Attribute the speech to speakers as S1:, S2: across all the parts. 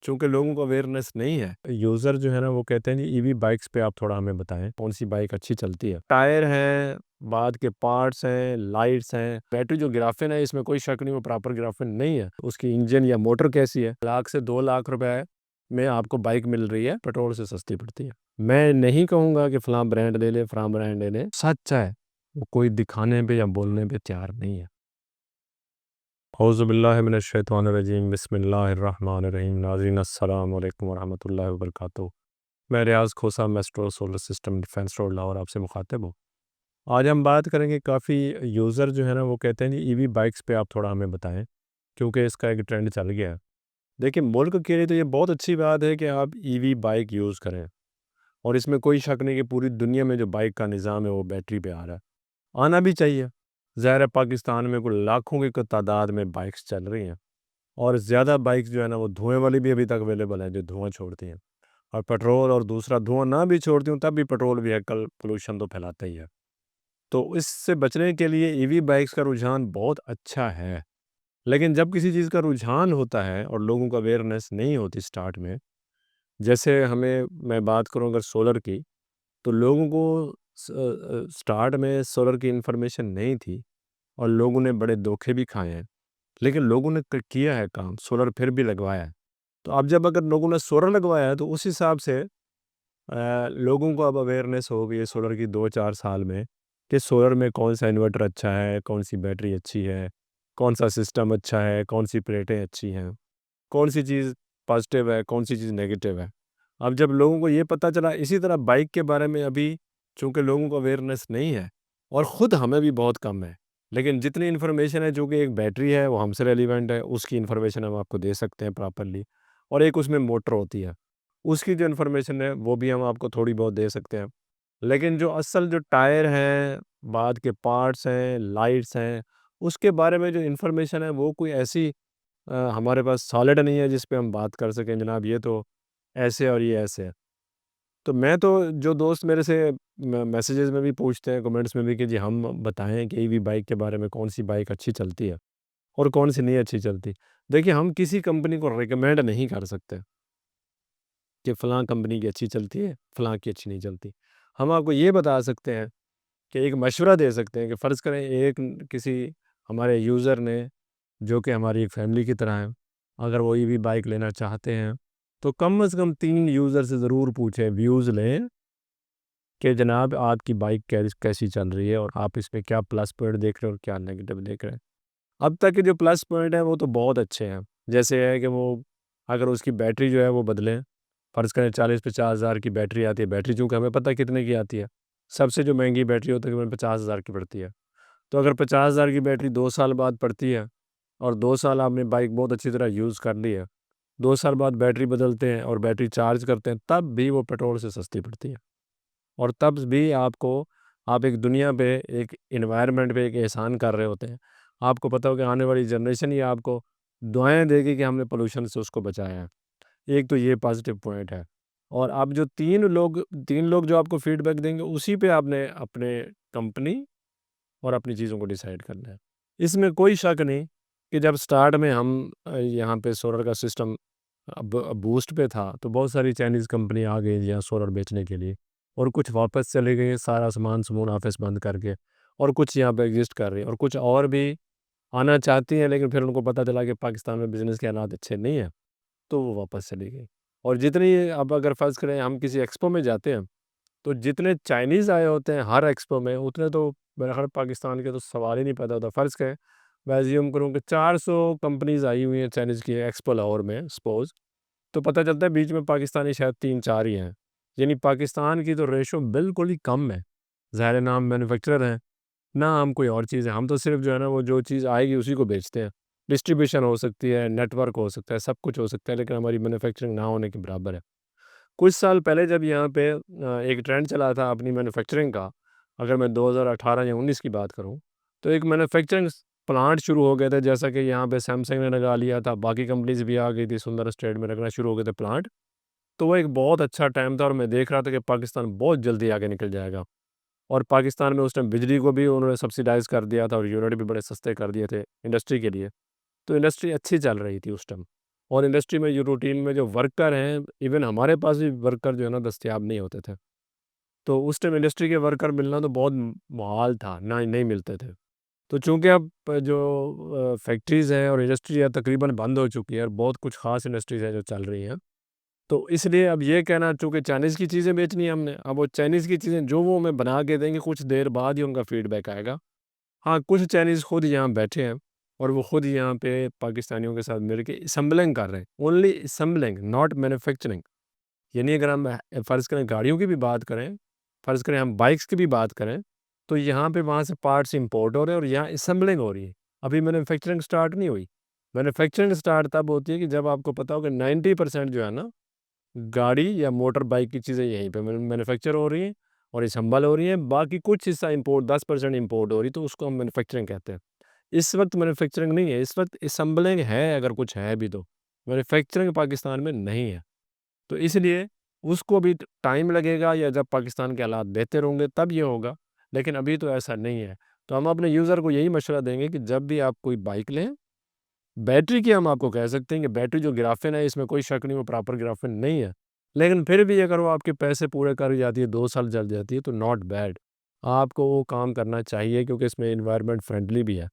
S1: चूँकि लोगों को अवेयरनेस नहीं है, यूज़र जो है ना वो कहते हैं जी ईवी बाइक्स पे आप थोड़ा हमें बताएँ, कौन-सी बाइक अच्छी चलती है? टायर हैं, बाद के पार्ट्स हैं, लाइट्स हैं, बैटरी जो ग्राफिन है इसमें कोई शक नहीं वो प्रॉपर ग्राफिन नहीं है। उसकी इंजन या मोटर कैसी है? लाख से 2 लाख रुपए में आपको बाइक मिल रही है, पेट्रोल से सस्ती पड़ती है। मैं नहीं कहूँगा कि फलाँ ब्रांड ले लें, फलाँ ब्रांड ले लें, सच है, वो कोई दिखाने पे या बोलने पे तैयार नहीं है। औज़ुबिल्लाहिमिनश्शैतानिर्रजीम बिस्मिल्लाहिर्रहमानिर्रहीम नाज़रीन अस्सलाम वालेकुम वरहमतुल्लाहि वबरकातुहू। मैं Riaz Khosa maestro solar system defence road Lahore आपसे मुखातिब हूँ। आज हम बात करेंगे काफ़ी यूज़र जो है ना वो कहते हैं जी ईवी बाइक्स पे आप थोड़ा हमें बताएँ, क्योंकि इसका एक ट्रेंड चल गया है। देखिए मुल्क के लिए तो ये बहुत अच्छी बात है कि आप ईवी बाइक यूज़ करें और इसमें कोई शक नहीं कि पूरी दुनिया में जो बाइक का निज़ाम है वो बैटरी पे आ रहा है। आना भी चाहिए। ज़ाहिर है पाकिस्तान में कुल लाखों की तादाद में बाइक्स चल रही हैं और ज़्यादा बाइक्स जो है ना वो धुएँ वाली भी अभी तक अवेलेबल हैं जो धुआँ छोड़ती हैं। और पेट्रोल और दूसरा धुआँ ना भी छोड़ती हूँ तब भी पेट्रोल व्हीकल पोल्यूशन तो फैलाता ही है। तो इससे बचने के लिए ईवी बाइक्स का रुझान बहुत अच्छा है। लेकिन जब किसी चीज़ का रुझान होता है और लोगों को अवेयरनेस नहीं होती स्टार्ट में, जैसे मैं बात करूँ अगर सोलर की, तो लोगों को स्टार्ट में सोलर की इन्फॉर्मेशन नहीं थी और लोगों ने बड़े धोखे भी खाए हैं। लेकिन लोगों ने किया है काम, सोलर फिर भी लगवाया है। तो अब जब अगर लोगों ने सोलर लगवाया है तो उस हिसाब से लोगों को अब अवेयरनेस हो गई है सोलर की 2-4 साल में कि सोलर में कौन सा इन्वर्टर अच्छा है, कौन सी बैटरी अच्छी है, कौन सा सिस्टम अच्छा है, कौन सी प्लेटें अच्छी हैं, कौन सी चीज़ पॉजिटिव है, कौन सी चीज़ नेगेटिव है। अब जब लोगों को ये पता चला, इसी तरह बाइक के बारे में अभी चूँकि लोगों को अवेयरनेस नहीं है और ख़ुद हमें भी बहुत कम है। लेकिन जितनी इन्फॉर्मेशन है जो कि एक बैटरी है वो हमसे रेलिवेंट है, उसकी इन्फॉर्मेशन हम आपको दे सकते हैं प्रॉपर्ली और एक उसमें मोटर होती है, उसकी जो इन्फॉर्मेशन है वो भी हम आपको थोड़ी बहुत दे सकते हैं। लेकिन जो असल जो टायर हैं, बाद के पार्ट्स हैं, लाइट्स हैं, उसके बारे में जो इन्फॉर्मेशन है वो कोई ऐसी हमारे पास सॉलिड नहीं है जिस पे हम बात कर सकें जनाब ये तो ऐसे और ये ऐसे है। तो मैं तो जो दोस्त मेरे से मैसेजेस में भी पूछते हैं, कमेंट्स में भी कि जी हम बताएँ कि ईवी बाइक के बारे में कौन-सी बाइक अच्छी चलती है और कौन-सी नहीं अच्छी चलती। देखिए हम किसी कंपनी को रिकमेंड नहीं कर सकते कि फ़लाँ कंपनी की अच्छी चलती है, फ़लाँ की अच्छी नहीं चलती। हम आपको ये बता सकते हैं कि एक मशवरा दे सकते हैं कि फ़र्ज़ करें किसी हमारे यूज़र ने जो कि हमारी एक फ़ैमिली की तरह है, अगर वो ईवी बाइक लेना चाहते हैं, तो कम से कम 3 यूज़र से ज़रूर पूछें, व्यूज़ लें कि जनाब आपकी बाइक कैसी चल रही है और आप इसमें क्या प्लस पॉइंट देख रहे हो और क्या नेगेटिव देख रहे हैं। अब तक के जो प्लस पॉइंट हैं वो तो बहुत अच्छे हैं। जैसे है कि वो अगर उसकी बैटरी जो है वो बदलें, फ़र्ज़ करें 40-50 हज़ार की बैटरी आती है, बैटरी चूँकि हमें पता है कितने की आती है। सबसे जो महँगी बैटरी होती है तकरीबन 50 हज़ार की पड़ती है। तो अगर 50 हज़ार की बैटरी 2 साल बाद पड़ती है और 2 साल आपने बाइक बहुत अच्छी तरह यूज़ कर ली है, 2 साल बाद बैटरी बदलते हैं और बैटरी चार्ज करते हैं, तब भी वो पेट्रोल से सस्ती पड़ती है। और तब भी आप एक दुनिया पे, एक एनवायरनमेंट पे एक एहसान कर रहे होते हैं। आपको पता हो कि आने वाली जनरेशन ही आपको दुआएँ देगी कि हमने पॉल्यूशन से उसको बचाया है। एक तो ये पॉज़िटिव पॉइंट है। और अब जो 3 लोग जो आपको फीडबैक देंगे उसी पे आपने अपने कंपनी और अपनी चीज़ों को डिसाइड करना है। इसमें कोई शक नहीं कि जब स्टार्ट में हम यहाँ पे सोलर का सिस्टम बूस्ट पे था, तो बहुत सारी चाइनीज़ कंपनी आ गई यहाँ सोलर बेचने के लिए और कुछ वापस चले गए सारा सामान समून ऑफ़िस बंद करके और कुछ यहाँ पे एग्ज़िस्ट कर रही हैं और कुछ और भी आना चाहती हैं, लेकिन फिर उनको पता चला कि पाकिस्तान में बिज़नेस के हालात अच्छे नहीं हैं, तो वो वापस चली गई। और जितनी अब अगर फ़र्ज़ करें हम किसी एक्सपो में जाते हैं, तो जितने चाइनीज़ आए होते हैं हर एक्सपो में, उतने तो मेरा ख़्याल पाकिस्तान के तो सवाल ही नहीं पैदा होता। फ़र्ज़ करें मैं अज़्यूम करूँ कि 400 कंपनीज़ आई हुई हैं चाइनीज़ की एक्सपो लाहौर में सपोज़, तो पता चलता है बीच में पाकिस्तानी शायद 3-4 ही हैं। यानी पाकिस्तान की तो रेशो बिल्कुल ही कम है। ज़ाहिर है ना हम मैन्युफैक्चरर हैं, ना हम कोई और चीज़ है। हम तो सिर्फ़ जो है ना वो जो चीज़ आएगी उसी को बेचते हैं। डिस्ट्रीब्यूशन हो सकती है, नेटवर्क हो सकता है, सब कुछ हो सकता है, लेकिन हमारी मैन्युफैक्चरिंग ना होने के बराबर है। कुछ साल पहले जब यहाँ पे एक ट्रेंड चला था अपनी मैन्युफैक्चरिंग का, अगर मैं 2018 या 19 की बात करूँ, तो एक मैन्युफैक्चरिंग प्लांट शुरू हो गए थे, जैसा कि यहाँ पे सैमसंग ने लगा लिया था, बाकी कंपनीज़ भी आ गई थी, सुंदर स्टेट में लगना शुरू हो गए थे प्लांट। तो वो एक बहुत अच्छा टाइम था और मैं देख रहा था कि पाकिस्तान बहुत जल्दी आगे निकल जाएगा और पाकिस्तान में उस टाइम बिजली को भी उन्होंने सब्सिडाइज़ कर दिया था और यूनिट भी बड़े सस्ते कर दिए थे इंडस्ट्री के लिए। तो इंडस्ट्री अच्छी चल रही थी उस टाइम और इंडस्ट्री में जो रूटीन में जो वर्कर हैं, इवन हमारे पास भी वर्कर जो है ना दस्तयाब नहीं होते थे। तो उस टाइम इंडस्ट्री के वर्कर मिलना तो बहुत मुहाल था, ना नहीं मिलते थे। तो चूँकि अब जो फैक्ट्रीज़ हैं और इंडस्ट्री है तकरीबन बंद हो चुकी है और बहुत कुछ ख़ास इंडस्ट्रीज़ हैं जो चल रही हैं। तो इसलिए अब ये कहना चूँकि चाइनीज़ की चीज़ें बेचनी है हमने, अब वो चाइनीज़ की चीज़ें जो वो हमें बना के देंगे कुछ देर बाद ही उनका फीडबैक आएगा। हाँ, कुछ चाइनीज़ खुद यहाँ बैठे हैं और वो खुद यहाँ पे पाकिस्तानियों के साथ मिल के असेंबलिंग कर रहे हैं। Only assembling not manufacturing. यानी अगर हम फ़र्ज़ करें गाड़ियों की भी बात करें, फ़र्ज़ करें हम बाइक्स की भी बात करें, तो यहाँ पे वहाँ से पार्ट्स इम्पोर्ट हो रहे हैं और यहाँ असेंबलिंग हो रही है। अभी मैन्युफैक्चरिंग स्टार्ट नहीं हुई। मैन्युफैक्चरिंग स्टार्ट तब होती है कि जब आपको पता हो कि 90% जो है ना, गाड़ी या मोटर बाइक की चीज़ें यहीं पे मैन्युफैक्चर हो रही हैं और असेंबल हो रही हैं। बाकी कुछ हिस्सा इम्पोर्ट 10% इम्पोर्ट हो रही है, तो उसको हम मैन्युफैक्चरिंग कहते हैं। इस वक़्त मैन्युफैक्चरिंग नहीं है, इस वक़्त असेंबलिंग है अगर कुछ है भी तो। मैन्युफैक्चरिंग पाकिस्तान में नहीं है। तो इसलिए उसको भी टाइम लगेगा या जब पाकिस्तान के हालात बेहतर होंगे तब ये होगा, लेकिन अभी तो ऐसा नहीं है। तो हम अपने यूज़र को यही मशवरा देंगे कि जब भी आप कोई बाइक लें, बैटरी की हम आपको कह सकते हैं कि बैटरी जो ग्राफिन है इसमें कोई शक नहीं, वो प्रॉपर ग्राफिन नहीं है। लेकिन फिर भी अगर वो आपके पैसे पूरे कर जाती है, 2 साल चल जाती है तो नॉट बैड। आपको वो काम करना चाहिए क्योंकि इसमें एनवायरनमेंट फ्रेंडली भी है।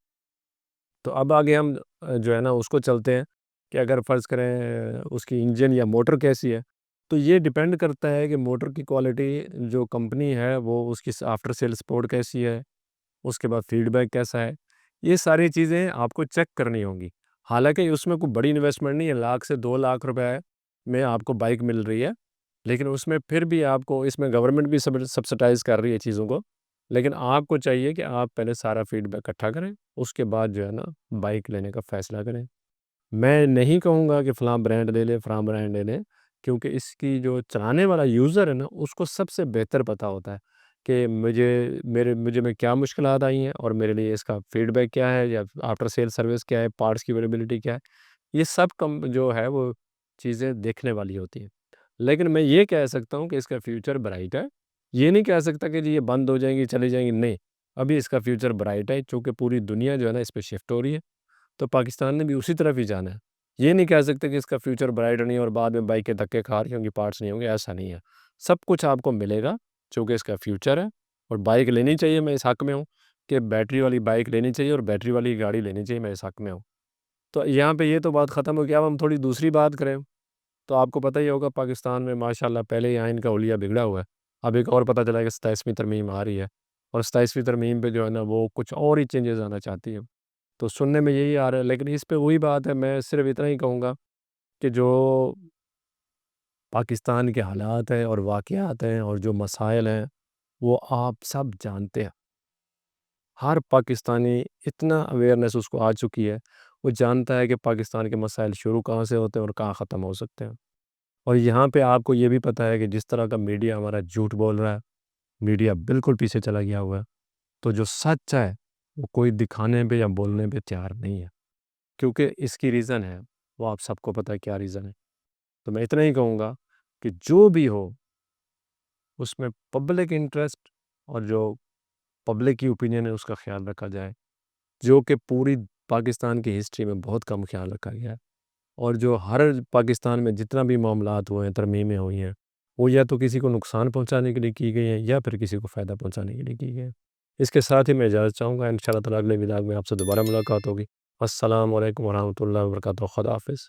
S1: तो अब आगे हम जो है ना उसको चलते हैं कि अगर फ़र्ज़ करें उसकी इंजन या मोटर कैसी है, तो ये डिपेंड करता है कि मोटर की क्वालिटी जो कंपनी है वो उसकी आफ्टर सेल सपोर्ट कैसी है, उसके बाद फीडबैक कैसा है, ये सारी चीज़ें आपको चेक करनी होंगी। हालाँकि उसमें कोई बड़ी इन्वेस्टमेंट नहीं है, लाख से 2 लाख रुपए में आपको बाइक मिल रही है, लेकिन उसमें फिर भी आपको इसमें गवर्नमेंट भी सब्सिडाइज़ कर रही है चीज़ों को। लेकिन आपको चाहिए कि आप पहले सारा फीडबैक इकट्ठा करें, उसके बाद जो है ना बाइक लेने का फ़ैसला करें। मैं नहीं कहूँगा कि फ़लाँ ब्रांड ले लें, फ़लाँ ब्रांड ले लें, क्योंकि इसकी जो चलाने वाला यूज़र है ना, उसको सबसे बेहतर पता होता है कि मुझे में क्या मुश्किलात आई हैं और मेरे लिए इसका फ़ीडबैक क्या है या आफ्टर सेल सर्विस क्या है, पार्ट्स की अवेलेबिलिटी क्या है। ये सब कम जो है वो चीज़ें देखने वाली होती हैं। लेकिन मैं ये कह सकता हूँ कि इसका फ्यूचर ब्राइट है। ये नहीं कह सकता कि जी ये बंद हो जाएँगी, चली जाएँगी, नहीं। अभी इसका फ्यूचर ब्राइट है, चूँकि पूरी दुनिया जो है ना इस पे शिफ्ट हो रही है। तो पाकिस्तान ने भी उसी तरफ ही जाना है। ये नहीं कह सकते कि इसका फ्यूचर ब्राइट नहीं है और बाद में बाइकें धक्के खा रही होंगी, पार्ट्स नहीं होंगे, ऐसा नहीं है। सब कुछ आपको मिलेगा, चूँकि इसका फ्यूचर है और बाइक लेनी चाहिए, मैं इस हक़ में हूँ कि बैटरी वाली बाइक लेनी चाहिए और बैटरी वाली गाड़ी लेनी चाहिए, मैं इस हक़ में हूँ। तो यहाँ पे ये तो बात ख़त्म हो गई, अब हम थोड़ी दूसरी बात करें, तो आपको पता ही होगा पाकिस्तान में माशाल्लाह पहले ही आइन का हुलिया बिगड़ा हुआ है। अब एक और पता चला है कि 27वीं तरमीम आ रही है और 27वीं तरमीम पे जो है ना वो कुछ और ही चेंजेज़ आना चाहती है। तो सुनने में यही आ रहा है, लेकिन इस पे वही बात है, मैं सिर्फ़ इतना ही कहूँगा कि जो पाकिस्तान के हालात हैं और वाक़यात हैं और जो मसाइल हैं, वो आप सब जानते हैं। हर पाकिस्तानी इतना अवेयरनेस उसको आ चुकी है, वो जानता है कि पाकिस्तान के मसाइल शुरू कहाँ से होते हैं और कहाँ ख़त्म हो सकते हैं। और यहाँ पे आपको ये भी पता है कि जिस तरह का मीडिया हमारा झूठ बोल रहा है, मीडिया बिल्कुल पीछे चला गया हुआ है। तो जो सच है, वो कोई दिखाने पे या बोलने पे तैयार नहीं है, क्योंकि इसकी रीज़न है, वो आप सबको पता है क्या रीज़न है। तो मैं इतना ही कहूँगा कि जो भी हो, उसमें पब्लिक इंटरेस्ट और जो पब्लिक की ओपिनियन है, उसका ख़्याल रखा जाए, जो कि पूरी पाकिस्तान की हिस्ट्री में बहुत कम ख़्याल रखा गया है। और जो हर पाकिस्तान में जितना भी मामलात हुए हैं, तरमीमें हुई हैं, वो या तो किसी को नुकसान पहुँचाने के लिए की गई हैं या फिर किसी को फ़ायदा पहुँचाने के लिए की गई हैं। इसके साथ ही मैं इजाज़त चाहूँगा, इंशाअल्लाह ताला अगले व्लॉग में आपसे दोबारा मुलाकात होगी। अस्सलाम वालेकुम वरहमतुल्लाहि वबरकातुहू। खुदा हाफ़िज़।